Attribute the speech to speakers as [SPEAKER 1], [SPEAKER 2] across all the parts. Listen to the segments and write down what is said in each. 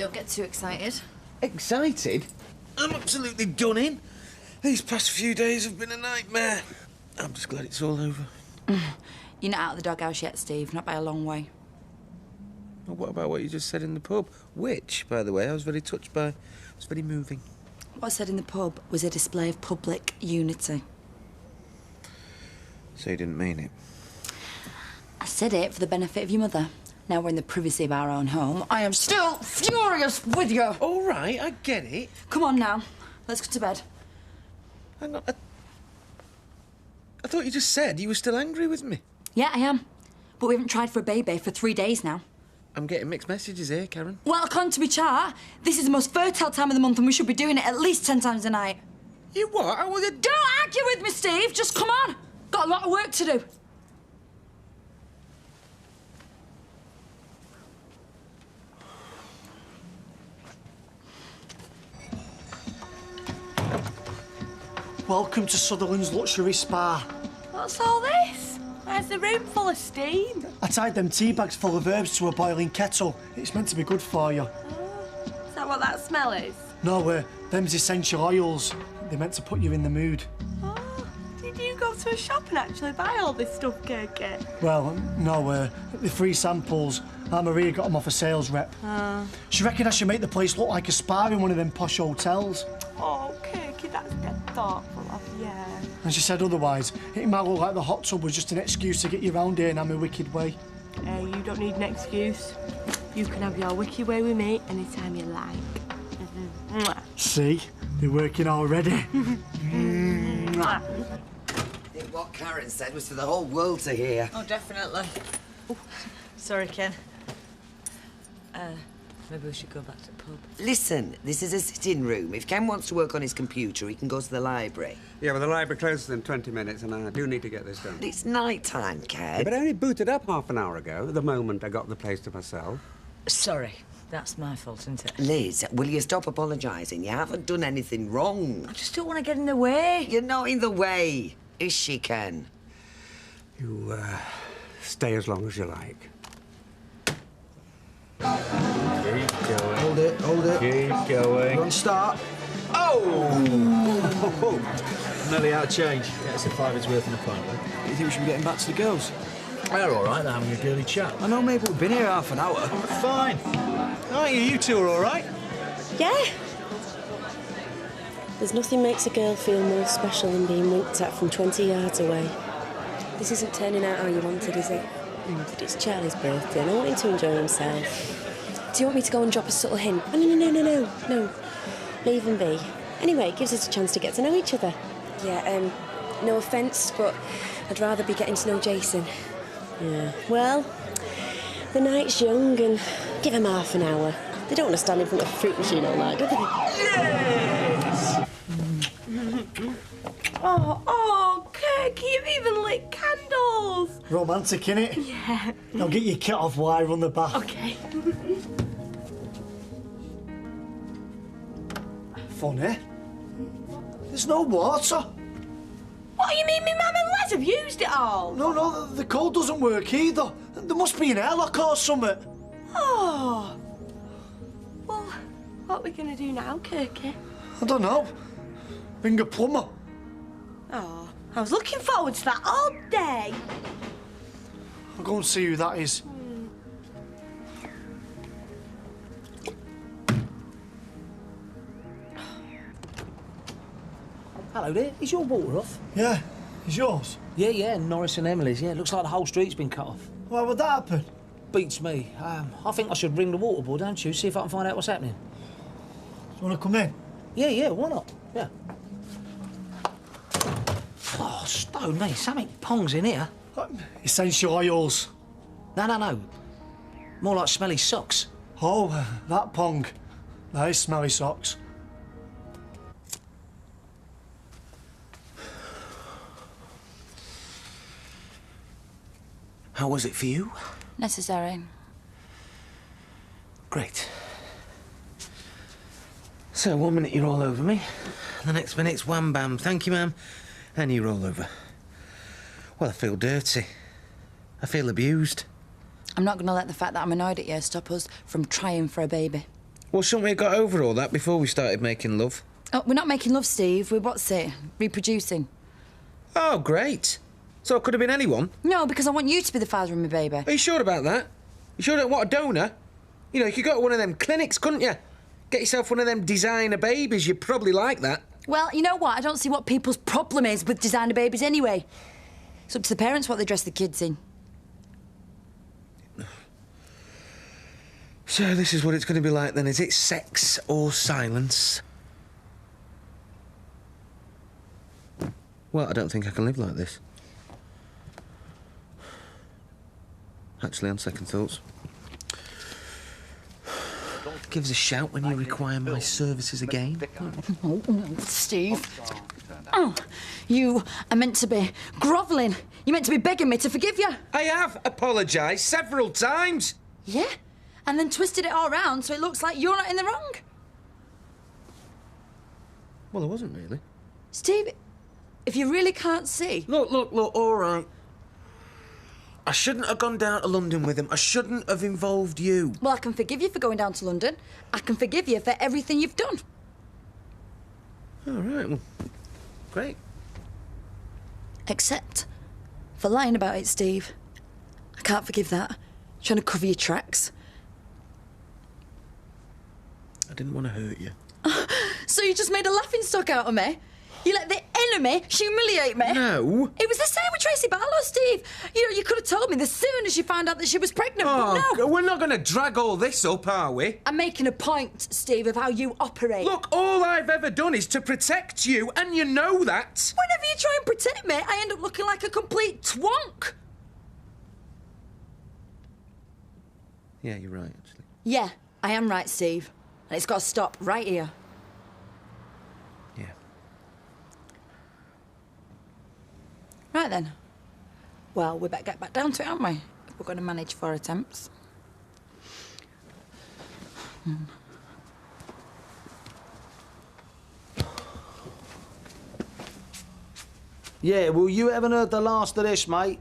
[SPEAKER 1] Don't get too excited.
[SPEAKER 2] Excited? I'm absolutely done in. These past few days have been a nightmare. I'm just glad it's all over.
[SPEAKER 1] You're not out of the doghouse yet, Steve. Not by a long way.
[SPEAKER 2] Well, what about what you just said in the pub? Which, by the way, I was very touched by. It was very moving.
[SPEAKER 1] What I said in the pub was a display of public unity.
[SPEAKER 2] So you didn't mean it?
[SPEAKER 1] I said it for the benefit of your mother. Now we're in the privacy of our own home. I am still furious with you.
[SPEAKER 2] All right, I get it.
[SPEAKER 1] Come on now. Let's go to bed.
[SPEAKER 2] Hang on. I thought you just said you were still angry with me.
[SPEAKER 1] Yeah, I am. But we haven't tried for a baby for 3 days now.
[SPEAKER 2] I'm getting mixed messages here, Karen.
[SPEAKER 1] Well, according to my chart, this is the most fertile time of the month and we should be doing it at least 10 times a night.
[SPEAKER 2] You what?
[SPEAKER 1] Don't argue with me, Steve. Just come on. Got a lot of work to do.
[SPEAKER 3] Welcome to Sutherland's Luxury Spa.
[SPEAKER 4] What's all this? Where's the room full of steam?
[SPEAKER 3] I tied them tea bags full of herbs to a boiling kettle. It's meant to be good for you.
[SPEAKER 4] Oh, is that what that smell is?
[SPEAKER 3] No, them's essential oils. They're meant to put you in the mood.
[SPEAKER 4] Oh, did you go to a shop and actually buy all this stuff, Kirky?
[SPEAKER 3] Well, no, the free samples. Maria got them off a sales rep. She reckoned I should make the place look like a spa in one of them posh hotels.
[SPEAKER 4] Oh, Kirky, that's dead thoughtful of you.
[SPEAKER 3] And she said otherwise. It might look like the hot tub was just an excuse to get you round here in a wicked way.
[SPEAKER 4] Hey, you don't need an excuse. You can have your wiki way with me anytime you like.
[SPEAKER 3] See? They're working already.
[SPEAKER 5] I think what Karen said was for the whole world to hear.
[SPEAKER 6] Oh, definitely. Oh, sorry, Ken. Maybe we should go back to the pub.
[SPEAKER 5] Listen, this is a sitting room. If Ken wants to work on his computer, he can go to the library.
[SPEAKER 7] Yeah, well, the library closes in 20 minutes, and I do need to get this done.
[SPEAKER 5] But it's night time, Ken.
[SPEAKER 7] Yeah, but I only booted up half an hour ago, the moment I got the place to myself.
[SPEAKER 6] Sorry, that's my fault, isn't it?
[SPEAKER 5] Liz, will you stop apologising? You haven't done anything wrong.
[SPEAKER 6] I just don't want to get in the way.
[SPEAKER 5] You're not in the way, is she, Ken?
[SPEAKER 7] You, stay as long as you like.
[SPEAKER 8] Keep going.
[SPEAKER 3] Hold it.
[SPEAKER 8] Keep going.
[SPEAKER 3] On start.
[SPEAKER 8] Oh! Nearly out of change. Yeah, it's a fiver's worth in a pint, though.
[SPEAKER 3] You think we should be getting back to the girls?
[SPEAKER 8] They're all right, they're having a girly chat.
[SPEAKER 3] I know, mate, but we've been here half an hour.
[SPEAKER 8] Fine. Aren't you? You two are all right?
[SPEAKER 9] Yeah. There's nothing makes a girl feel more special than being winked at from 20 yards away. This isn't turning out how you wanted, is it? But it's Charlie's birthday and I want him to enjoy himself. Do you want me to go and drop a subtle hint? Oh, no. Leave him be. Anyway, it gives us a chance to get to know each other. Yeah, no offence, but I'd rather be getting to know Jason. Yeah, well, the night's young and give him half an hour. They don't want to stand in front of a fruit machine all night, do they?
[SPEAKER 8] Yes!
[SPEAKER 4] Oh, Kirky, you've even lit candles.
[SPEAKER 3] Romantic, innit?
[SPEAKER 4] Yeah.
[SPEAKER 3] Now get your kit off while I run the bath.
[SPEAKER 4] Okay.
[SPEAKER 3] Funny. There's no water.
[SPEAKER 4] What do you mean, me mum and Les have used it all?
[SPEAKER 3] No, the code doesn't work either. There must be an airlock or something.
[SPEAKER 4] Oh. Well, what are we going to do now, Kirky?
[SPEAKER 3] I don't know. Ring a plumber.
[SPEAKER 4] Oh, I was looking forward to that all day.
[SPEAKER 3] I'll go and see who that is.
[SPEAKER 10] Hello there, is your water off?
[SPEAKER 3] Yeah, is yours?
[SPEAKER 10] Yeah, Norris and Emily's, yeah. Looks like the whole street's been cut off.
[SPEAKER 3] Why would that happen?
[SPEAKER 10] Beats me. I think I should ring the water board, don't you? See if I can find out what's happening.
[SPEAKER 3] Do you want to come in?
[SPEAKER 10] Yeah, why not? Yeah. Oh, stone me, something pongs in here.
[SPEAKER 3] Essential oils.
[SPEAKER 10] No. More like smelly socks.
[SPEAKER 3] Oh, that pong. That is smelly socks.
[SPEAKER 2] How was it for you?
[SPEAKER 1] Necessary.
[SPEAKER 2] Great. So, 1 minute you're all over me, the next minute's wham bam, thank you, ma'am, and you're all over. Well, I feel dirty. I feel abused.
[SPEAKER 1] I'm not going to let the fact that I'm annoyed at you stop us from trying for a baby.
[SPEAKER 2] Well, shouldn't we have got over all that before we started making love?
[SPEAKER 1] Oh, we're not making love, Steve. We're, what's it, reproducing.
[SPEAKER 2] Oh, great. So it could have been anyone?
[SPEAKER 1] No, because I want you to be the father of my baby.
[SPEAKER 2] Are you sure about that? You sure don't want a donor? You know, you could go to one of them clinics, couldn't you? Get yourself one of them designer babies. You'd probably like that.
[SPEAKER 1] Well, you know what? I don't see what people's problem is with designer babies anyway. It's up to the parents what they dress the kids in.
[SPEAKER 2] So this is what it's going to be like then, is it? Sex or silence? Well, I don't think I can live like this. Actually, on second thoughts. Give us a shout when you require my services again.
[SPEAKER 1] Oh, no, Steve. Oh, you are meant to be grovelling. You're meant to be begging me to forgive you.
[SPEAKER 2] I have apologised several times.
[SPEAKER 1] Yeah? And then twisted it all round so it looks like you're not in the wrong.
[SPEAKER 2] Well, I wasn't really.
[SPEAKER 1] Steve, if you really can't see...
[SPEAKER 2] Look, all right. I shouldn't have gone down to London with him. I shouldn't have involved you.
[SPEAKER 1] Well, I can forgive you for going down to London. I can forgive you for everything you've done.
[SPEAKER 2] All right, well, great.
[SPEAKER 1] Except for lying about it, Steve. I can't forgive that. Trying to cover your tracks.
[SPEAKER 2] I didn't want to hurt you.
[SPEAKER 1] So you just made a laughingstock out of me? You let the enemy humiliate me?
[SPEAKER 2] No.
[SPEAKER 1] It was the same with Tracy Barlow, Steve. You know, you could have told me as soon as you found out that she was pregnant, but no.
[SPEAKER 2] We're not going to drag all this up, are we?
[SPEAKER 1] I'm making a point, Steve, of how you operate.
[SPEAKER 2] Look, all I've ever done is to protect you, and you know that.
[SPEAKER 1] Whenever you try and protect me, I end up looking like a complete twonk.
[SPEAKER 2] Yeah, you're right, actually.
[SPEAKER 1] Yeah, I am right, Steve. And it's got to stop right here.
[SPEAKER 2] Yeah.
[SPEAKER 1] Right then. Well, we better get back down to it, aren't we? If we're going to manage 4 attempts.
[SPEAKER 10] Yeah, well, you haven't heard the last of this, mate.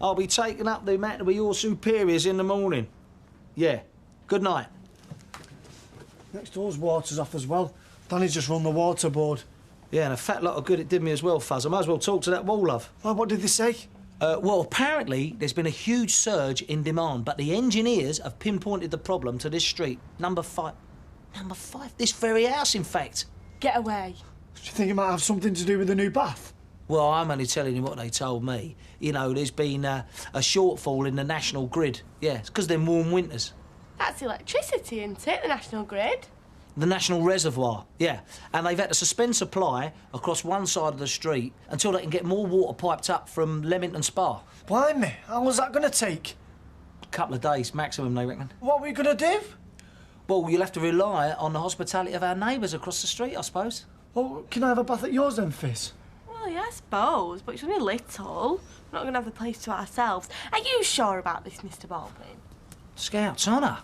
[SPEAKER 10] I'll be taking up the matter with your superiors in the morning. Yeah. Good night.
[SPEAKER 3] Next door's water's off as well. Danny's just run the water board.
[SPEAKER 10] Yeah, and a fat lot of good it did me as well, Fuzz. I might as well talk to that wall, love.
[SPEAKER 3] Well, what did they say?
[SPEAKER 10] Well, apparently there's been a huge surge in demand, but the engineers have pinpointed the problem to this street. Number 5. Number 5? This very house, in fact.
[SPEAKER 4] Get away.
[SPEAKER 3] Do you think it might have something to do with the new bath?
[SPEAKER 10] Well, I'm only telling you what they told me. You know, there's been a shortfall in the national grid. Yeah, it's because them warm winters.
[SPEAKER 4] That's electricity, isn't it? The national grid.
[SPEAKER 10] The national reservoir, yeah. And they've had to suspend supply across one side of the street until they can get more water piped up from Leamington Spa.
[SPEAKER 3] Blimey, how long's that going to take?
[SPEAKER 10] A couple of days maximum, they reckon.
[SPEAKER 3] What are we going to do?
[SPEAKER 10] Well, you'll have to rely on the hospitality of our neighbours across the street, I suppose.
[SPEAKER 3] Well, can I have a bath at yours then, Fizz?
[SPEAKER 4] Well, yeah, I suppose, but it's only little. We're not going to have the place to ourselves. Are you sure about this, Mr. Baldwin?
[SPEAKER 10] Scouts, honour.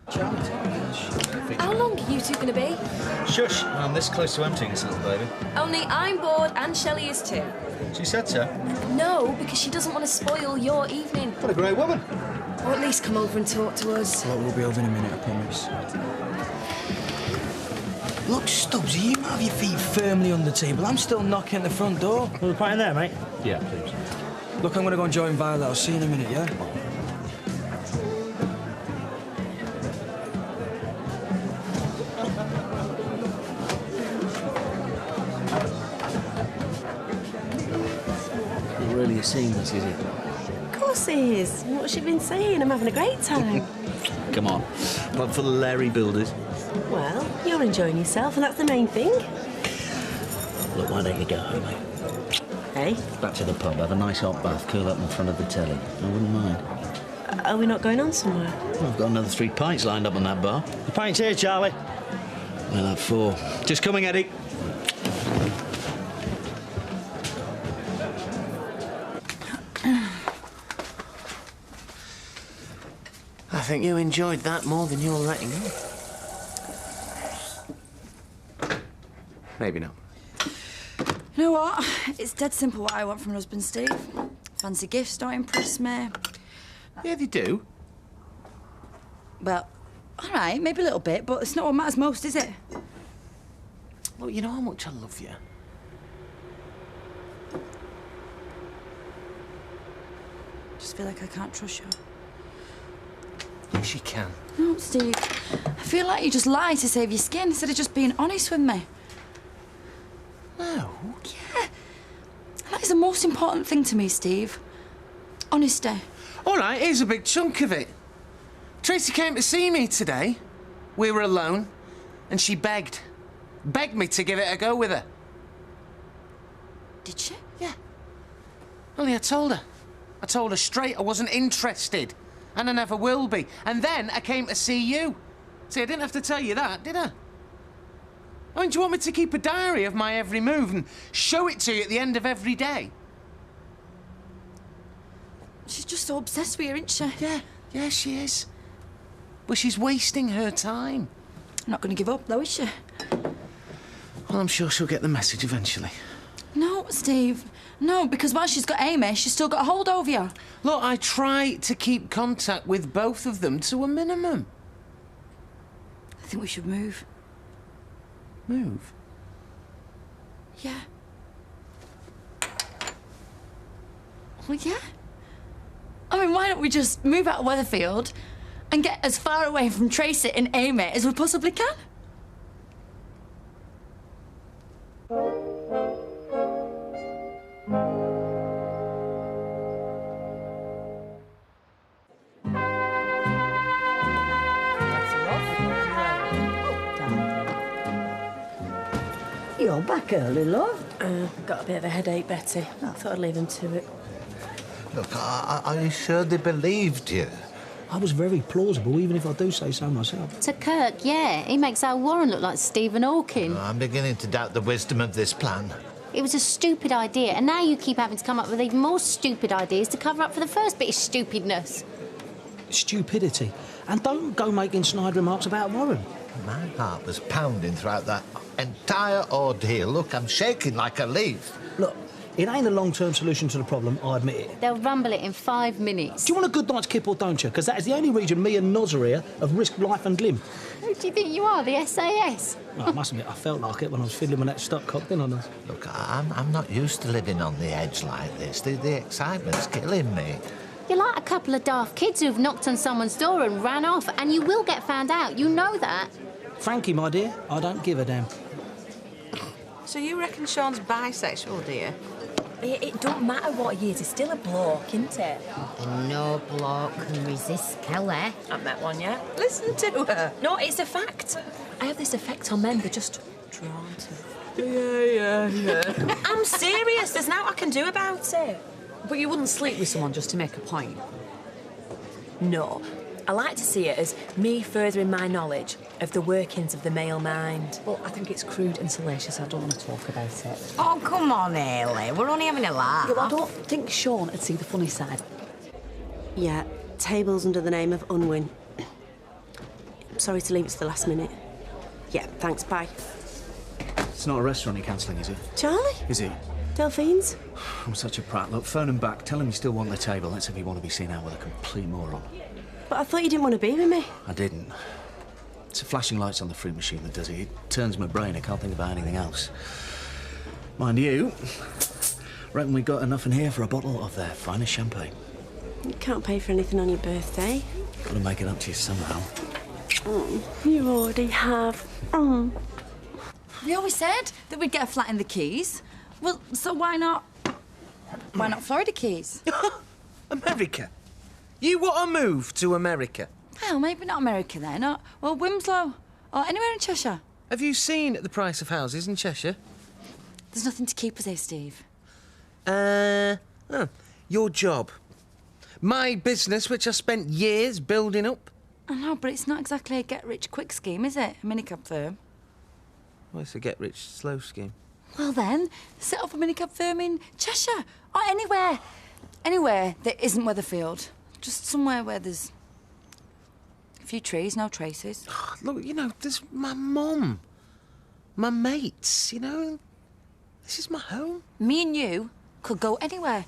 [SPEAKER 9] How long are you two going to be?
[SPEAKER 8] Shush, I'm this close to emptying this little baby.
[SPEAKER 9] Only I'm bored and Shelley is too.
[SPEAKER 8] She said so.
[SPEAKER 9] No, because she doesn't want to spoil your evening.
[SPEAKER 8] What a great woman.
[SPEAKER 9] Or at least come over and talk to us.
[SPEAKER 11] Well, we'll be over in a minute, I promise. Look, Stubbs, you might have your feet firmly on the table. I'm still knocking at the front door.
[SPEAKER 8] Well, we're in there, mate. Yeah, please.
[SPEAKER 11] Look, I'm going to go and join Violet. I'll see you in a minute, yeah?
[SPEAKER 12] Really seeing this, is it?
[SPEAKER 4] Of course it is. What's she been saying? I'm having a great time.
[SPEAKER 12] Come on, not for the Larry builders.
[SPEAKER 4] Well, you're enjoying yourself, and that's the main thing.
[SPEAKER 12] Look, why don't you go home, mate?
[SPEAKER 4] Hey?
[SPEAKER 12] Back to the pub, have a nice hot bath, curl up in front of the telly. I wouldn't mind.
[SPEAKER 4] Are we not going on somewhere?
[SPEAKER 12] Well, I've got another 3 pints lined up on that bar.
[SPEAKER 8] The pints here, Charlie.
[SPEAKER 12] We'll have 4. Just coming, Eddie.
[SPEAKER 2] I think you enjoyed that more than you're letting on. Maybe not.
[SPEAKER 1] You know what? It's dead simple what I want from an husband, Steve. Fancy gifts don't impress me.
[SPEAKER 2] Yeah, they do.
[SPEAKER 1] Well, All right, maybe a little bit, but it's not what matters most, is it?
[SPEAKER 2] Look, you know how much I love you.
[SPEAKER 1] Just feel like I can't trust you.
[SPEAKER 2] Yes, you can.
[SPEAKER 1] No, Steve. I feel like you just lie to save your skin instead of just being honest with me.
[SPEAKER 2] No.
[SPEAKER 1] Yeah. That is the most important thing to me, Steve. Honesty.
[SPEAKER 2] All right, here's a big chunk of it. Tracy came to see me today. We were alone, and she begged me to give it a go with her.
[SPEAKER 1] Did she?
[SPEAKER 2] Yeah. Only I told her. I told her straight I wasn't interested, and I never will be. And then I came to see you. See, I didn't have to tell you that, did I? I mean, do you want me to keep a diary of my every move and show it to you at the end of every day?
[SPEAKER 1] She's just so obsessed with you, isn't she?
[SPEAKER 2] Yeah, she is. But she's wasting her time.
[SPEAKER 1] Not going to give up, though, is she?
[SPEAKER 2] Well, I'm sure she'll get the message eventually.
[SPEAKER 1] No, Steve. No, because while she's got Amy, she's still got a hold over you.
[SPEAKER 2] Look, I try to keep contact with both of them to a minimum.
[SPEAKER 1] I think we should move.
[SPEAKER 2] Move?
[SPEAKER 1] Yeah. Well, yeah. I mean, why don't we just move out of Weatherfield and get as far away from Tracy and Amy as we possibly can?
[SPEAKER 6] You're back early, love.
[SPEAKER 9] Got a bit of a headache, Betty. I thought I'd leave him to it.
[SPEAKER 13] Look, are you sure they believed you?
[SPEAKER 10] I was very plausible, even if I do say so myself.
[SPEAKER 14] To Kirk, yeah. He makes our Warren look like Stephen Hawking.
[SPEAKER 13] I'm beginning to doubt the wisdom of this plan.
[SPEAKER 14] It was a stupid idea, and now you keep having to come up with even more stupid ideas to cover up for the first bit of stupidness.
[SPEAKER 10] Stupidity. And don't go making snide remarks about Warren.
[SPEAKER 13] My heart was pounding throughout that entire ordeal. Look, I'm shaking like a leaf.
[SPEAKER 10] Look, it ain't a long-term solution to the problem, I admit it.
[SPEAKER 14] They'll rumble it in 5 minutes.
[SPEAKER 10] Do you want a good night's kip or don't you? Because that is the only region me and Noz are here have risked life and limb.
[SPEAKER 14] Who do you think you are, the SAS?
[SPEAKER 10] Well, I must admit, I felt like it when I was fiddling with that stopcock, didn't I, Noz?
[SPEAKER 13] Look, I'm not used to living on the edge like this. The excitement's killing me.
[SPEAKER 14] You're like a couple of daft kids who've knocked on someone's door and ran off, and you will get found out. You know that.
[SPEAKER 10] Frankie, my dear, I don't give a damn.
[SPEAKER 15] So you reckon Sean's bisexual, dear?
[SPEAKER 6] It don't matter what he is, he's still a bloke, isn't it?
[SPEAKER 16] And no bloke can resist Kelly.
[SPEAKER 6] I've met one yet.
[SPEAKER 15] Listen to her.
[SPEAKER 6] No, it's a fact. I have this effect on men, they're just drawn to me.
[SPEAKER 15] Yeah.
[SPEAKER 6] I'm serious, there's nothing I can do about it. But you wouldn't sleep with someone just to make a point? No. I like to see it as me furthering my knowledge of the workings of the male mind. Well, I think it's crude and salacious. I don't want to talk about it.
[SPEAKER 16] Oh, come on, Hayley. We're only having a laugh.
[SPEAKER 6] Well, I don't think Sean would see the funny side.
[SPEAKER 9] Yeah, tables under the name of Unwin. Sorry to leave it to the last minute. Yeah, thanks, bye.
[SPEAKER 11] It's not a restaurant you're cancelling, is it?
[SPEAKER 9] Charlie?
[SPEAKER 11] Is it?
[SPEAKER 9] Delphines?
[SPEAKER 11] I'm such a prat. Look, phone him back. Tell him you still want the table. Let's if you want to be seen out with a complete moron.
[SPEAKER 9] But I thought you didn't want to be with me.
[SPEAKER 11] I didn't. It's the flashing lights on the fruit machine that does it. It turns my brain. I can't think about anything else. Mind you, reckon we got enough in here for a bottle of their finest champagne.
[SPEAKER 9] You can't pay for anything on your birthday.
[SPEAKER 11] Got to make it up to you somehow.
[SPEAKER 9] You already have.
[SPEAKER 1] We always said that we'd get a flat in the Keys. Well, so why not? Why not Florida Keys?
[SPEAKER 2] America? You want to move to America?
[SPEAKER 1] Well, maybe not America then. Well, Winslow. Or anywhere in Cheshire.
[SPEAKER 2] Have you seen the price of houses in Cheshire?
[SPEAKER 1] There's nothing to keep us here, Steve.
[SPEAKER 2] Your job. My business, which I spent years building up.
[SPEAKER 1] I know, but it's not exactly a get-rich-quick scheme, is it? A minicab firm.
[SPEAKER 2] Well, it's a get-rich-slow scheme.
[SPEAKER 1] Well then, set up a minicab firm in Cheshire. Or anywhere. Anywhere that isn't Weatherfield. Just somewhere where there's a few trees, no traces.
[SPEAKER 2] Look, you know, there's my mum. My mates, you know. This is my home.
[SPEAKER 1] Me and you could go anywhere.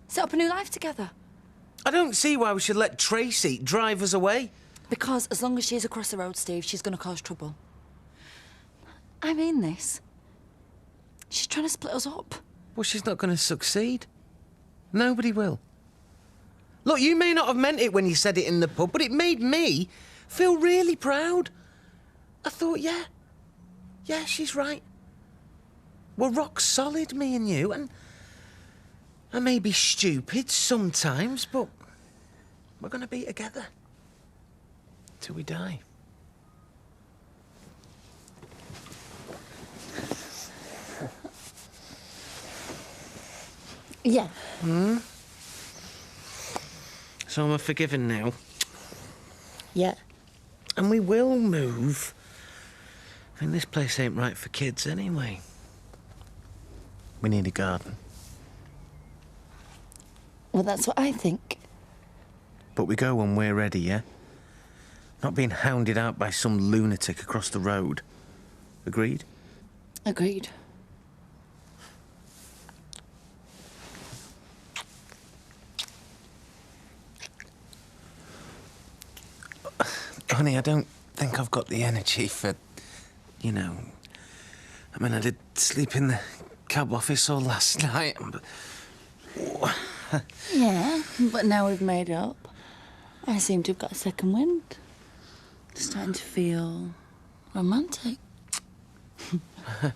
[SPEAKER 1] Set up a new life together.
[SPEAKER 2] I don't see why we should let Tracy drive us away.
[SPEAKER 1] Because as long as she's across the road, Steve, she's going to cause trouble. I mean this. She's trying to split us up.
[SPEAKER 2] Well, she's not going to succeed. Nobody will. Look, you may not have meant it when you said it in the pub, but it made me feel really proud. I thought, yeah, she's right. We're rock solid, me and you, and I may be stupid sometimes, but we're going to be together. Till we die.
[SPEAKER 1] Yeah.
[SPEAKER 2] Hmm? So I'm forgiven now.
[SPEAKER 1] Yeah.
[SPEAKER 2] And we will move. I mean, this place ain't right for kids anyway. We need a garden.
[SPEAKER 1] Well, that's what I think.
[SPEAKER 2] But we go when we're ready, yeah? Not being hounded out by some lunatic across the road. Agreed?
[SPEAKER 1] Agreed.
[SPEAKER 2] Honey, I don't think I've got the energy for, you know... I mean, I did sleep in the cab office all last night, but...
[SPEAKER 1] Yeah, but now we've made up. I seem to have got a second wind. Starting to feel romantic.
[SPEAKER 17] They've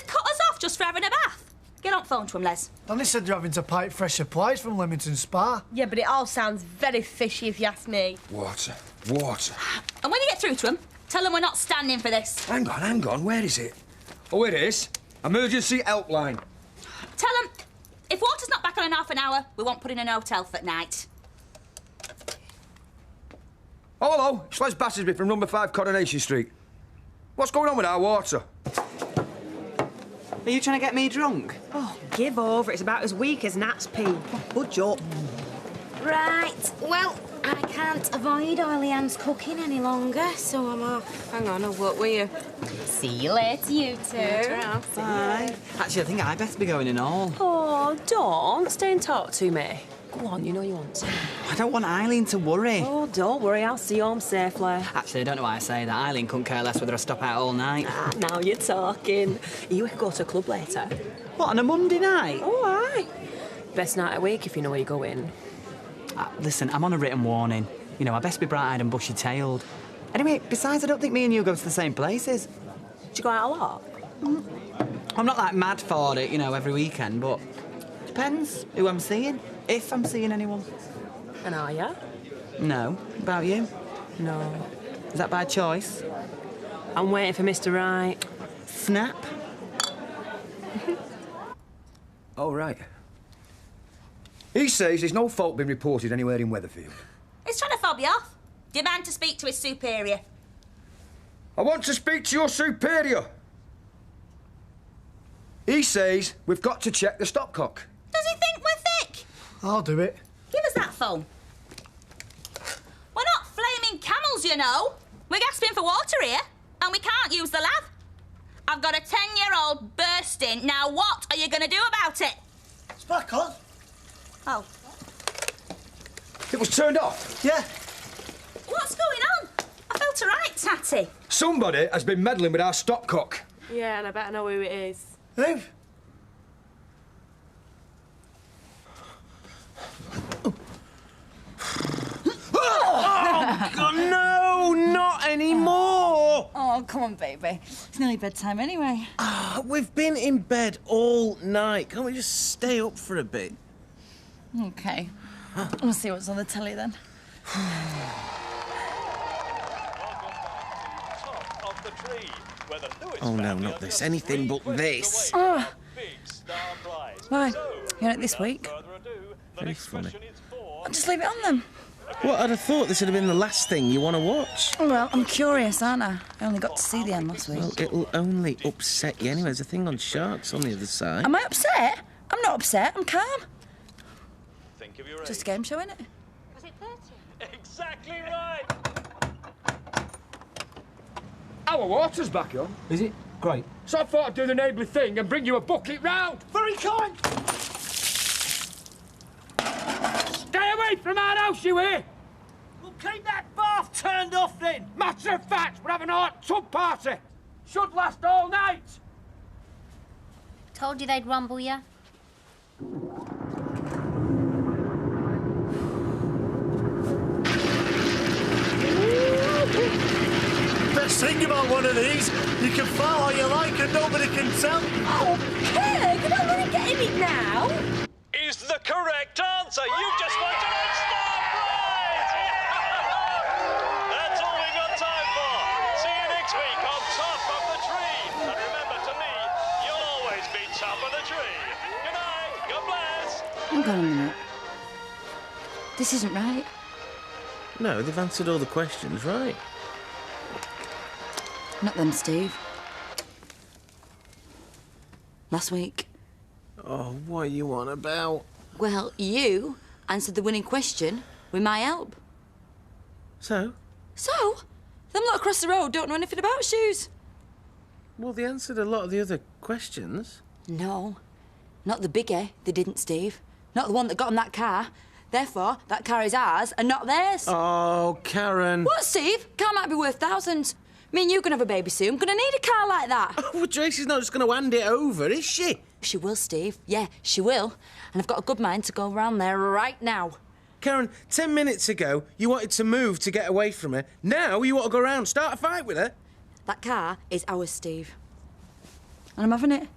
[SPEAKER 17] cut us off just for having a bath. Get on phone to them, Les.
[SPEAKER 3] Danny said you're having to pipe fresh supplies from Leamington Spa.
[SPEAKER 4] Yeah, but it all sounds very fishy if you ask me.
[SPEAKER 18] Water.
[SPEAKER 17] And when you get through to them, tell them we're not standing for this.
[SPEAKER 18] Hang on, where is it? Oh, it is. Emergency helpline.
[SPEAKER 17] Tell them, if water's not back on in half an hour, we won't put in an hotel for night.
[SPEAKER 18] Oh, hello. It's Les Battersby from number 5 Coronation Street. What's going on with our water?
[SPEAKER 19] Are you trying to get me drunk?
[SPEAKER 4] Oh, give over. It's about as weak as Nat's pee. Budge up.
[SPEAKER 16] Right, well, I can't avoid Oily Ann's cooking any longer, so I'm off.
[SPEAKER 15] Hang on, what were you?
[SPEAKER 16] See you later, you two.
[SPEAKER 19] Bye. Actually, I think I best be going and all.
[SPEAKER 6] Oh, don't. Stay and talk to me. Go on, you know you want to.
[SPEAKER 19] I don't want Eileen to worry.
[SPEAKER 6] Oh, don't worry. I'll see you home safely.
[SPEAKER 19] Actually, I don't know why I say that. Eileen couldn't care less whether I stop out all night.
[SPEAKER 6] Ah, now you're talking. You could go to a club later.
[SPEAKER 19] What, on a Monday night?
[SPEAKER 6] Oh, aye. Best night of week if you know where you're going.
[SPEAKER 19] Listen, I'm on a written warning. You know, I best be bright-eyed and bushy-tailed. Anyway, besides, I don't think me and you go to the same places.
[SPEAKER 6] Do you go out a lot?
[SPEAKER 19] I'm not, like, mad for it, you know, every weekend, but... Depends who I'm seeing. If I'm seeing anyone.
[SPEAKER 6] And are ya?
[SPEAKER 19] No. About you?
[SPEAKER 6] No.
[SPEAKER 19] Is that by choice?
[SPEAKER 6] I'm waiting for Mr. Right.
[SPEAKER 19] Snap.
[SPEAKER 18] Oh, right. He says there's no fault been reported anywhere in Weatherfield.
[SPEAKER 17] He's trying to fob you off. Demand to speak to his superior.
[SPEAKER 18] I want to speak to your superior. He says we've got to check the stopcock.
[SPEAKER 17] Does he think we're thick?
[SPEAKER 3] I'll do it.
[SPEAKER 17] Give us that phone. We're not flaming camels, you know. We're gasping for water here, and we can't use the lav. I've got a 10-year-old bursting. Now what are you going to do about it?
[SPEAKER 3] It's back on.
[SPEAKER 17] Oh.
[SPEAKER 18] It was turned off.
[SPEAKER 3] Yeah.
[SPEAKER 17] What's going on? I felt all right, Tatty.
[SPEAKER 18] Somebody has been meddling with our stopcock.
[SPEAKER 4] Yeah, and I better know who it is.
[SPEAKER 3] Who?
[SPEAKER 2] Oh, God, no, not anymore!
[SPEAKER 1] Oh, come on, baby. It's nearly bedtime anyway.
[SPEAKER 2] We've been in bed all night. Can't we just stay up for a bit?
[SPEAKER 1] OK. We'll see what's on the telly then.
[SPEAKER 2] Oh, no, not this. Anything but this.
[SPEAKER 1] Oh. Why? You're in it this week?
[SPEAKER 2] Very funny.
[SPEAKER 1] I'll just leave it on them.
[SPEAKER 2] What, I'd have thought this would have been the last thing you want to watch.
[SPEAKER 1] Well, I'm curious, aren't I? I only got to see the end last week.
[SPEAKER 2] Well, it'll only upset you anyway. There's a thing on sharks on the other side.
[SPEAKER 1] Am I upset? I'm not upset. I'm calm. Just a game show, innit?
[SPEAKER 20] Was it 30? Exactly right!
[SPEAKER 18] Our water's back on.
[SPEAKER 8] Is it? Great.
[SPEAKER 18] So I thought I'd do the neighbourly thing and bring you a bucket round.
[SPEAKER 3] Very kind.
[SPEAKER 18] Stay away
[SPEAKER 20] away from our house, you hear?
[SPEAKER 8] Well, keep that bath turned off then.
[SPEAKER 20] Matter of fact, we're having a hot tub party. Should last all night.
[SPEAKER 14] Told you they'd rumble you.
[SPEAKER 3] Best thing about one of these, you can fart all you like and nobody can tell.
[SPEAKER 4] Oh, Peg, I don't want to get in it now.
[SPEAKER 20] Is the correct answer. You've just won an All-Star prize! That's all we've got time for. See you next week on Top of the Tree. And remember, to me, you'll always be top of the tree. Good night. God bless.
[SPEAKER 1] Hang on a minute. This isn't right.
[SPEAKER 2] No, they've answered all the questions right.
[SPEAKER 1] Not them, Steve. Last week.
[SPEAKER 2] Oh, what are you on about?
[SPEAKER 1] Well, you answered the winning question with my help.
[SPEAKER 2] So?
[SPEAKER 1] So? Them lot across the road don't know anything about shoes.
[SPEAKER 2] Well, they answered a lot of the other questions.
[SPEAKER 1] No. Not the biggie, they didn't, Steve. Not the one that got in that car. Therefore, that car is ours and not theirs.
[SPEAKER 2] Oh, Karen.
[SPEAKER 1] What, Steve? Car might be worth thousands. Me and you can have a baby soon. Gonna need a car like that.
[SPEAKER 2] Oh, well, Tracy's not just going to hand it over, is she?
[SPEAKER 1] She will, Steve. Yeah, she will. And I've got a good mind to go around there right now.
[SPEAKER 2] Karen, 10 minutes ago, you wanted to move to get away from her. Now you want to go around, start a fight with her.
[SPEAKER 1] That car is ours, Steve. And I'm having it.